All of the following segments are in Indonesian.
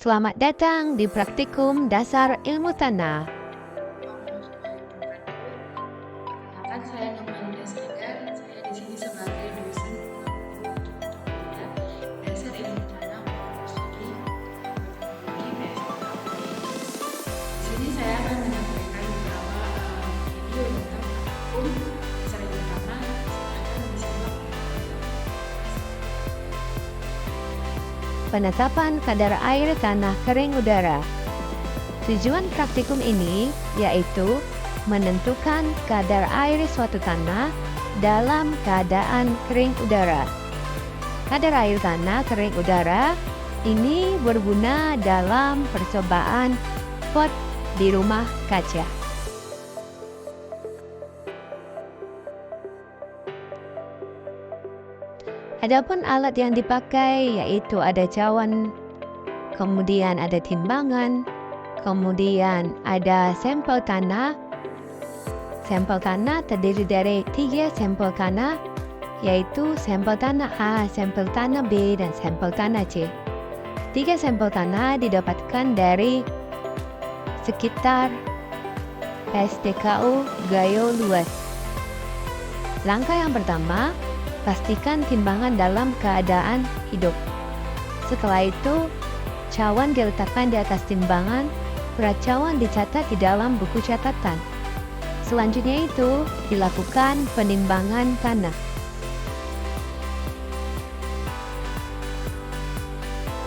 Selamat datang di Praktikum Dasar Ilmu Tanah. Perkenalkan, saya Nurmalinda Sadar. Saya di sini sebagai dosen Dasar Ilmu Tanah Program Studi Teknologi PSK. Di sini saya akan menyampaikan beberapa video tentang praktikum Dasar Ilmu Tanah. Silakan disimak. Penetapan kadar air tanah kering udara. Tujuan praktikum ini yaitu menentukan kadar air suatu tanah dalam keadaan kering udara. Kadar air tanah kering udara ini berguna dalam percobaan pot di rumah kaca. Adapun alat yang dipakai yaitu ada cawan, kemudian ada timbangan, kemudian ada sampel tanah. Sampel tanah terdiri dari 3 sampel tanah, yaitu sampel tanah A, sampel tanah B, dan sampel tanah C. 3 sampel tanah didapatkan dari sekitar STKU Gayo Luas. Langkah yang pertama, pastikan timbangan dalam keadaan hidup. Setelah itu, cawan diletakkan di atas timbangan, berat cawan dicatat di dalam buku catatan. Selanjutnya itu, dilakukan penimbangan tanah.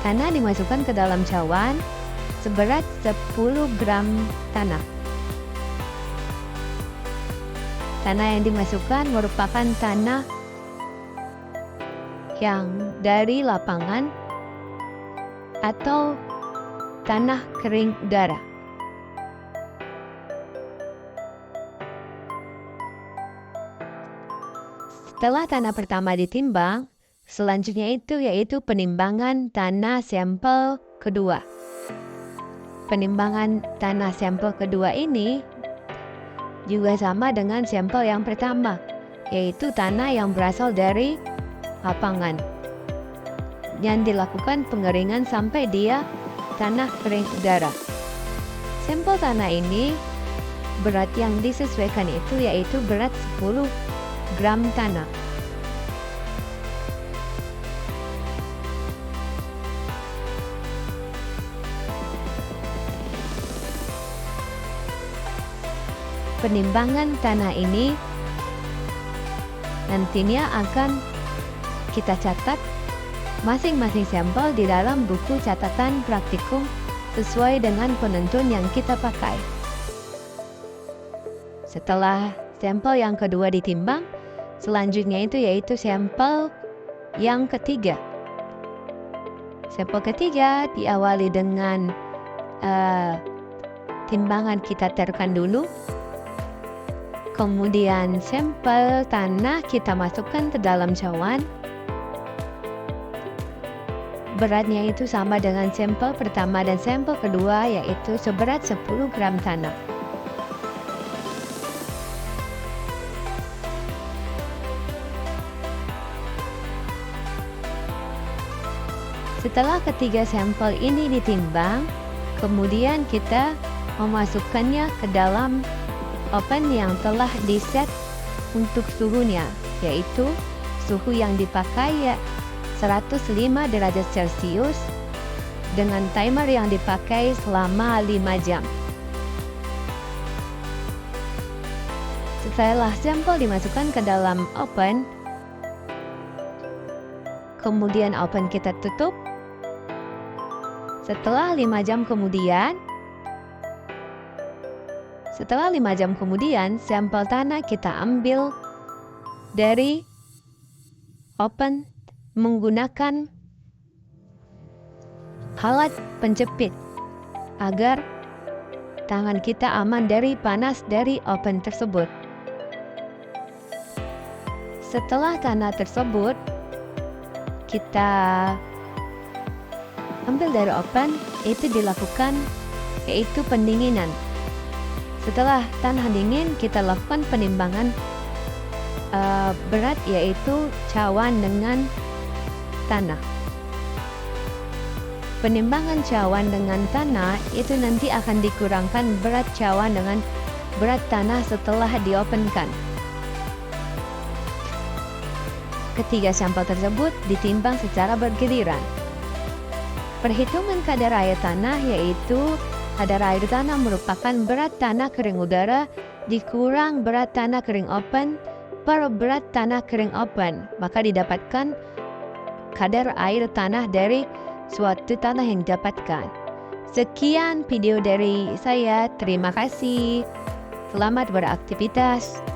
Tanah dimasukkan ke dalam cawan seberat 10 gram tanah. Tanah yang dimasukkan merupakan tanah yang dari lapangan atau tanah kering udara. Setelah tanah pertama ditimbang, selanjutnya itu yaitu penimbangan tanah sampel kedua. Penimbangan tanah sampel kedua ini juga sama dengan sampel yang pertama, yaitu tanah yang berasal dari lapangan. Yang dilakukan pengeringan sampai dia tanah kering udara. Sampel tanah ini berat yang disesuaikan itu yaitu berat 10 gram tanah. Penimbangan tanah ini nantinya akan kita catat masing-masing sampel di dalam buku catatan praktikum sesuai dengan penuntun yang kita pakai. Setelah sampel yang kedua ditimbang, selanjutnya itu yaitu sampel yang ketiga. Sampel ketiga diawali dengan timbangan kita taruhkan dulu. Kemudian sampel tanah kita masukkan ke dalam cawan. Beratnya itu sama dengan sampel pertama dan sampel kedua, yaitu seberat 10 gram tanah. Setelah ketiga sampel ini ditimbang, kemudian kita memasukkannya ke dalam oven yang telah diset untuk suhunya, yaitu suhu yang dipakai 105 derajat Celcius dengan timer yang dipakai selama 5 jam. Setelah sampel dimasukkan ke dalam oven, kemudian oven kita tutup. Setelah 5 jam kemudian, sampel tanah kita ambil dari oven menggunakan alat penjepit agar tangan kita aman dari panas dari oven tersebut. Setelah tanah tersebut kita ambil dari oven, itu dilakukan yaitu pendinginan. Setelah tanah dingin, kita lakukan penimbangan berat, yaitu cawan dengan tanah. penimbangan cawan dengan tanah itu nanti akan dikurangkan berat cawan dengan berat tanah setelah diopenkan. Ketiga sampel tersebut ditimbang secara bergiliran. Perhitungan kadar air tanah yaitu kadar air tanah merupakan berat tanah kering udara dikurang berat tanah kering open per berat tanah kering open, maka didapatkan kadar air tanah dari suatu tanah yang didapatkan. Sekian video dari saya, terima kasih. Selamat beraktivitas.